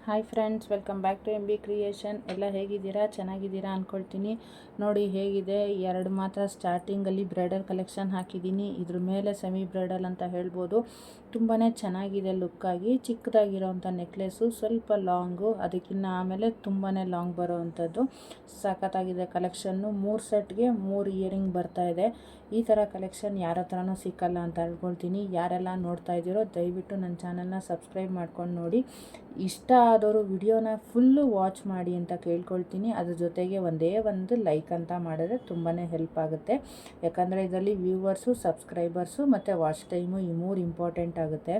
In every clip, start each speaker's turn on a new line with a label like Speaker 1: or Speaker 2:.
Speaker 1: Hi friends, welcome back to MB creation. ಎಲ್ಲ ಹೇಗಿದ್ದೀರಾ? ಚೆನ್ನಾಗಿದ್ದೀರಾ ಅಂದ್ಕೊಳ್ತೀನಿ. ನೋಡಿ ಹೇಗಿದೆ, ಎರಡು ಮಾತ್ರ ಸ್ಟಾರ್ಟಿಂಗಲ್ಲಿ ಬ್ರೈಡಲ್ ಕಲೆಕ್ಷನ್ ಹಾಕಿದ್ದೀನಿ. ಇದ್ರ ಮೇಲೆ ಸೆಮಿ ಬ್ರೈಡಲ್ ಅಂತ ಹೇಳ್ಬೋದು. ತುಂಬಾ ಚೆನ್ನಾಗಿದೆ ಲುಕ್ಕಾಗಿ. ಚಿಕ್ಕದಾಗಿರೋವಂಥ ನೆಕ್ಲೆಸ್ಸು, ಸ್ವಲ್ಪ ಲಾಂಗು, ಅದಕ್ಕಿಂತ ಆಮೇಲೆ ತುಂಬಾ ಲಾಂಗ್ ಬರೋ ಅಂಥದ್ದು. ಸಖತ್ತಾಗಿದೆ ಕಲೆಕ್ಷನ್ನು. 3 ಸೆಟ್ಗೆ 3 ಇಯರಿಂಗ್ ಬರ್ತಾಯಿದೆ. ಈ ಥರ ಕಲೆಕ್ಷನ್ ಯಾರ ಹತ್ರನೂ ಸಿಕ್ಕಲ್ಲ ಅಂತ ಹೇಳ್ಕೊಳ್ತೀನಿ. ಯಾರೆಲ್ಲ ನೋಡ್ತಾ ಇದ್ದೀರೋ ದಯವಿಟ್ಟು ನನ್ನ ಚಾನಲ್ನ ಸಬ್ಸ್ಕ್ರೈಬ್ ಮಾಡ್ಕೊಂಡು ನೋಡಿ. ಇಷ್ಟ ಆದವರು ವಿಡಿಯೋನ ಫುಲ್ಲು ವಾಚ್ ಮಾಡಿ ಅಂತ ಕೇಳ್ಕೊಳ್ತೀನಿ. ಅದ್ರ ಜೊತೆಗೆ ಒಂದೇ ಒಂದು ಲೈಕ್ ಅಂತ ಮಾಡಿದ್ರೆ ತುಂಬಾ ಹೆಲ್ಪ್ ಆಗುತ್ತೆ. ಯಾಕಂದರೆ ಇದರಲ್ಲಿ ವ್ಯೂವರ್ಸು, ಸಬ್ಸ್ಕ್ರೈಬರ್ಸು ಮತ್ತು ವಾಚ್ ಟೈಮು ಈ 3 ಇಂಪಾರ್ಟೆಂಟ್ ಆಗುತ್ತೆ.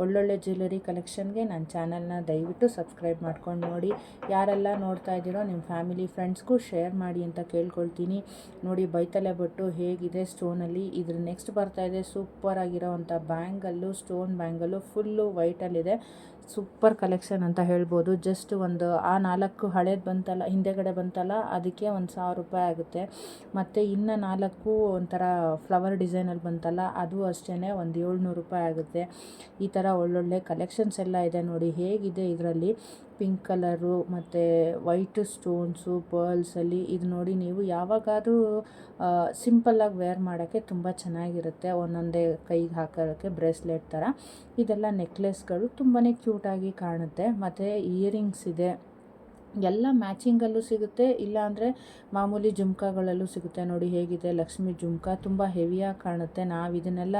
Speaker 1: ಒಳ್ಳೊಳ್ಳೆ ಜ್ಯುವೆಲರಿ ಕಲೆಕ್ಷನ್ಗೆ ನನ್ನ ಚಾನಲ್ನ ದಯವಿಟ್ಟು ಸಬ್ಸ್ಕ್ರೈಬ್ ಮಾಡ್ಕೊಂಡು ನೋಡಿ. ಯಾರೆಲ್ಲ ನೋಡ್ತಾ ಇದ್ದೀರೋ ನಿಮ್ಮ ಫ್ಯಾಮಿಲಿ ಫ್ರೆಂಡ್ಸ್ಗೂ ಶೇರ್ ಮಾಡಿ ಅಂತ ಕೇಳ್ಕೊಳ್ತೀನಿ. ನೋಡಿ ಬೈತಲೆ ಬಟ್ಟು ಹೇಗಿದೆ ಸ್ಟೋನಲ್ಲಿ. ಇದ್ರ ನೆಕ್ಸ್ಟ್ ಬರ್ತಾಯಿದೆ ಸೂಪರ್ ಆಗಿರೋವಂಥ ಬ್ಯಾಂಗಲ್ಲು, ಸ್ಟೋನ್ ಬ್ಯಾಂಗಲ್ಲು ಫುಲ್ಲು ವೈಟಲ್ಲಿದೆ. ಸೂಪರ್ ಕಲೆಕ್ಷನ್ ಅಂತ ಹೇಳ್ಬೋದು. ಜಸ್ಟ್ ಒಂದು ಆ 4 ಹಳೇದು ಬಂತಲ್ಲ, ಹಿಂದೆಗಡೆ ಬಂತಲ್ಲ, ಅದಕ್ಕೆ ಒಂದು 1000 ರೂಪಾಯಿ ಆಗುತ್ತೆ. ಮತ್ತು ಇನ್ನು 4 ಒಂಥರ ಫ್ಲವರ್ ಡಿಸೈನಲ್ಲಿ ಬಂತಲ್ಲ, ಅದು ಅಷ್ಟೇ ಒಂದು 700 ರೂಪಾಯಿ ಆಗುತ್ತೆ. ಈ ಥರ ಒಳ್ಳೊಳ್ಳೆ ಕಲೆಕ್ಷನ್ಸ್ ಎಲ್ಲ ಇದೆ ನೋಡಿ. ಹೇಗಿದೆ ಇದರಲ್ಲಿ ಪಿಂಕ್ ಕಲರು ಮತ್ತು ವೈಟ್ ಸ್ಟೋನ್ಸು ಪರ್ಲ್ಸಲ್ಲಿ. ಇದು ನೋಡಿ, ನೀವು ಯಾವಾಗಾದರೂ ಸಿಂಪಲ್ಲಾಗಿ ವೇರ್ ಮಾಡೋಕ್ಕೆ ತುಂಬ ಚೆನ್ನಾಗಿರುತ್ತೆ. ಒಂದೊಂದೇ ಕೈಗೆ ಹಾಕೋಕ್ಕೆ ಬ್ರೇಸ್ಲೆಟ್ ಥರ. ಇದೆಲ್ಲ ನೆಕ್ಲೆಸ್ಗಳು ತುಂಬಾ ಕ್ಯೂಟಾಗಿ ಕಾಣುತ್ತೆ. ಮತ್ತು ಇಯರಿಂಗ್ಸ್ ಇದೆ. ಎಲ್ಲ ಮ್ಯಾಚಿಂಗಲ್ಲೂ ಸಿಗುತ್ತೆ, ಇಲ್ಲಾಂದರೆ ಮಾಮೂಲಿ ಜುಮ್ಕಾಗಳಲ್ಲೂ ಸಿಗುತ್ತೆ. ನೋಡಿ ಹೇಗಿದೆ ಲಕ್ಷ್ಮಿ ಜುಮ್ಕಾ, ತುಂಬ ಹೆವಿಯಾಗಿ ಕಾಣುತ್ತೆ. ನಾವು ಇದನ್ನೆಲ್ಲ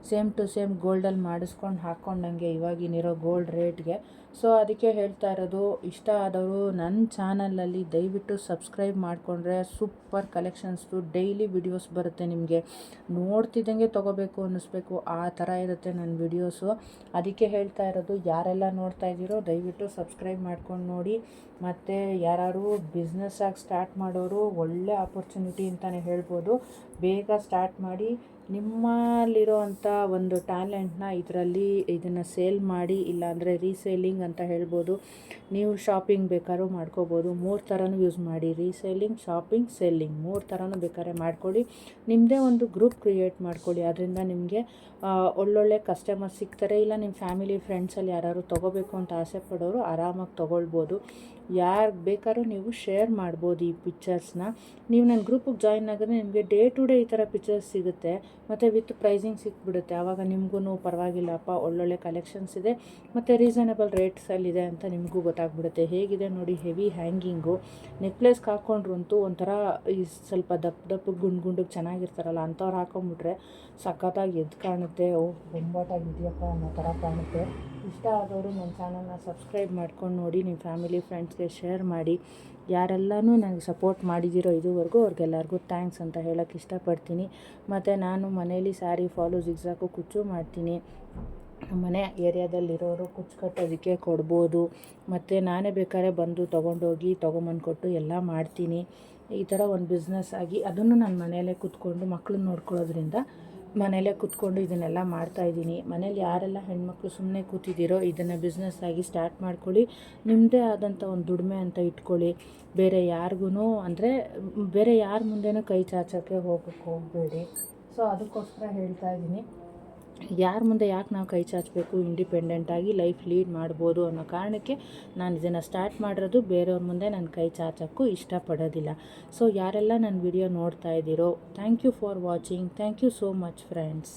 Speaker 1: ಸೇಮ್ ಟು ಸೇಮ್ ಗೋಲ್ಡಲ್ಲಿ ಮಾಡಿಸ್ಕೊಂಡು ಹಾಕ್ಕೊಂಡಂಗೆ ಇವಾಗಿನಿರೋ ಗೋಲ್ಡ್ ರೇಟ್ಗೆ. ಸೊ ಅದಕ್ಕೆ ಹೇಳ್ತಾ ಇರೋದು, ಇಷ್ಟ ಆದವರು ನನ್ನ ಚಾನಲಲ್ಲಿ ದಯವಿಟ್ಟು ಸಬ್ಸ್ಕ್ರೈಬ್ ಮಾಡಿಕೊಂಡ್ರೆ ಸೂಪರ್ ಕಲೆಕ್ಷನ್ಸ್ದು ಡೈಲಿ ವಿಡಿಯೋಸ್ ಬರುತ್ತೆ. ನಿಮಗೆ ನೋಡ್ತಿದ್ದಂಗೆ ತೊಗೋಬೇಕು ಅನ್ನಿಸ್ಬೇಕು, ಆ ಥರ ಇರುತ್ತೆ ನನ್ನ ವಿಡಿಯೋಸು. ಅದಕ್ಕೆ ಹೇಳ್ತಾ ಇರೋದು, ಯಾರೆಲ್ಲ ನೋಡ್ತಾ ಇದ್ದೀರೋ ದಯವಿಟ್ಟು ಸಬ್ಸ್ಕ್ರೈಬ್ ಮಾಡ್ಕೊಂಡು ನೋಡಿ. ಮತ್ತು ಯಾರು ಬಿಸ್ನೆಸ್ಸಾಗಿ ಸ್ಟಾರ್ಟ್ ಮಾಡೋರು ಒಳ್ಳೆ ಆಪರ್ಚುನಿಟಿ ಅಂತಲೇ ಹೇಳ್ಬೋದು. ಬೇಗ ಸ್ಟಾರ್ಟ್ ಮಾಡಿ, ನಿಮ್ಮಲ್ಲಿರೋ ಅಂಥ ಒಂದು ಟ್ಯಾಲೆಂಟ್ನ ಇದನ್ನು ಸೇಲ್ ಮಾಡಿ, ಇಲ್ಲಾಂದರೆ ರೀಸೇಲಿಂಗ್ ಅಂತ ಹೇಳ್ಬೋದು. ನೀವು ಶಾಪಿಂಗ್ ಬೇಕಾದ್ರೂ ಮಾಡ್ಕೋಬೋದು. 3 ಥರನೂ ಯೂಸ್ ಮಾಡಿ, ರೀಸೇಲಿಂಗ್, ಶಾಪಿಂಗ್, ಸೆಲ್ಲಿಂಗ್ 3 ಥರನೂ ಬೇಕಾದ್ರೆ ಮಾಡ್ಕೊಳ್ಳಿ. ನಿಮ್ಮದೇ ಒಂದು ಗ್ರೂಪ್ ಕ್ರಿಯೇಟ್ ಮಾಡ್ಕೊಳ್ಳಿ. ಅದರಿಂದ ನಿಮಗೆ ಒಳ್ಳೊಳ್ಳೆ ಕಸ್ಟಮರ್ ಸಿಗ್ತಾರೆ. ಇಲ್ಲ ನಿಮ್ಮ ಫ್ಯಾಮಿಲಿ ಫ್ರೆಂಡ್ಸಲ್ಲಿ ಯಾರು ತೊಗೋಬೇಕು ಅಂತ ಆಸೆ ಪಡೋರು ಆರಾಮಾಗಿ ತೊಗೊಳ್ಬೋದು. ಯಾರು ಬೇಕಾದ್ರೂ ನೀವು ಶೇರ್ ಮಾಡ್ಬೋದು ಈ ಪಿಕ್ಚರ್ಸ್ನ. ನೀವು ನನ್ನ ಗ್ರೂಪಿಗೆ ಜಾಯಿನ್ ಆಗಿದ್ರೆ ನಿಮಗೆ ಡೇ ಟು ಡೇ ಈ ಥರ ಪಿಕ್ಚರ್ಸ್ ಸಿಗುತ್ತೆ. ಮತ್ತು ವಿತ್ ಪ್ರೈಸಿಂಗ್ ಸಿಕ್ಬಿಡುತ್ತೆ. ಆವಾಗ ನಿಮಗೂ ಪರವಾಗಿಲ್ಲಪ್ಪ, ಒಳ್ಳೊಳ್ಳೆ ಕಲೆಕ್ಷನ್ಸ್ ಇದೆ ಮತ್ತು ರೀಸನಬಲ್ ರೇಟ್ಸಲ್ಲಿದೆ ಅಂತ ನಿಮಗೂ ಗೊತ್ತಾಗ್ಬಿಡುತ್ತೆ. ಹೇಗಿದೆ ನೋಡಿ, ಹೆವಿ ಹ್ಯಾಂಗಿಂಗು. ನೆಕ್ಲೆಸ್ಗೆ ಹಾಕ್ಕೊಂಡ್ರು ಅಂತೂ ಒಂಥರ ಈ ಸ್ವಲ್ಪ ದಪ್ಪಗೆ ಗುಂಡಿಗೆ ಚೆನ್ನಾಗಿರ್ತಾರಲ್ಲ ಅಂಥವ್ರು ಹಾಕೊಂಡ್ಬಿಟ್ರೆ ಸಖತ್ತಾಗಿ ಎದ್ದು ಕಾಣುತ್ತೆ. ಬೊಂಬಾಟಾಗಿದೆಯಪ್ಪ ಅನ್ನೋ ಥರ ಕಾಣುತ್ತೆ. ಇಷ್ಟ ಆದವರು ನನ್ನ ಚಾನಲ್ನ ಸಬ್ಸ್ಕ್ರೈಬ್ ಮಾಡ್ಕೊಂಡು ನೋಡಿ. ನಿಮ್ಮ ಫ್ಯಾಮಿಲಿ ಫ್ರೆಂಡ್ಸ್ಗೆ ಶೇರ್ ಮಾಡಿ. ಯಾರೆಲ್ಲನೂ ನನಗೆ ಸಪೋರ್ಟ್ ಮಾಡಿದ್ದೀರೋ ಇದುವರೆಗೂ ಅವ್ರಿಗೆಲ್ಲರಿಗೂ ಥ್ಯಾಂಕ್ಸ್ ಅಂತ ಹೇಳೋಕ್ಕೆ ಇಷ್ಟಪಡ್ತೀನಿ. ಮತ್ತು ನಾನು ಮನೇಲಿ ಸ್ಯಾರಿ ಫಾಲು ಜಿಗ್ಸಾಕು ಕುಚ್ಚು ಮಾಡ್ತೀನಿ. ಮನೆ ಏರಿಯಾದಲ್ಲಿರೋರು ಕುಚ್ಚು ಕಟ್ಟೋದಕ್ಕೆ ಕೊಡ್ಬೋದು. ಮತ್ತು ನಾನೇ ಬೇಕಾದ್ರೆ ಬಂದು ತೊಗೊಂಬಂದ್ಕೊಟ್ಟು ಎಲ್ಲ ಮಾಡ್ತೀನಿ. ಈ ಥರ ಒಂದು ಬಿಸ್ನೆಸ್ ಆಗಿ ಅದನ್ನು ನಾನು ಮನೆಯಲ್ಲೇ ಕೂತ್ಕೊಂಡು ಮಕ್ಕಳನ್ನ ನೋಡ್ಕೊಳ್ಳೋದ್ರಿಂದ ಮನೇಲೇ ಕೂತ್ಕೊಂಡು ಇದನ್ನೆಲ್ಲ ಮಾಡ್ತಾಯಿದ್ದೀನಿ. ಮನೇಲಿ ಯಾರೆಲ್ಲ ಹೆಣ್ಮಕ್ಳು ಸುಮ್ಮನೆ ಕೂತಿದ್ದೀರೋ ಇದನ್ನು ಬಿಸ್ನೆಸ್ ಆಗಿ ಸ್ಟಾರ್ಟ್ ಮಾಡ್ಕೊಳ್ಳಿ. ನಿಮ್ಮದೇ ಆದಂಥ ಒಂದು ದುಡಿಮೆ ಅಂತ ಇಟ್ಕೊಳ್ಳಿ. ಬೇರೆ ಯಾರಿಗೂ ಅಂದರೆ ಬೇರೆ ಯಾರ ಮುಂದೆನೂ ಕೈ ಚಾಚೋಕ್ಕೆ ಹೋಗಬೇಡಿ. ಸೊ ಅದಕ್ಕೋಸ್ಕರ ಹೇಳ್ತಾ ಇದ್ದೀನಿ, ಯಾರ ಮುಂದೆ ಯಾಕೆ ನಾವು ಕೈ ಚಾಚಬೇಕು, ಇಂಡಿಪೆಂಡೆಂಟಾಗಿ ಲೈಫ್ ಲೀಡ್ ಮಾಡ್ಬೋದು ಅನ್ನೋ ಕಾರಣಕ್ಕೆ ನಾನು ಇದನ್ನು ಸ್ಟಾರ್ಟ್ ಮಾಡಿರೋದು. ಬೇರೆಯವ್ರ ಮುಂದೆ ನಾನು ಕೈ ಚಾಚೋಕ್ಕೂ ಇಷ್ಟಪಡೋದಿಲ್ಲ. ಸೊ ಯಾರೆಲ್ಲ ನನ್ನ ವಿಡಿಯೋ ನೋಡ್ತಾ ಇದ್ದೀರೋ thank you for watching. Thank you so much friends.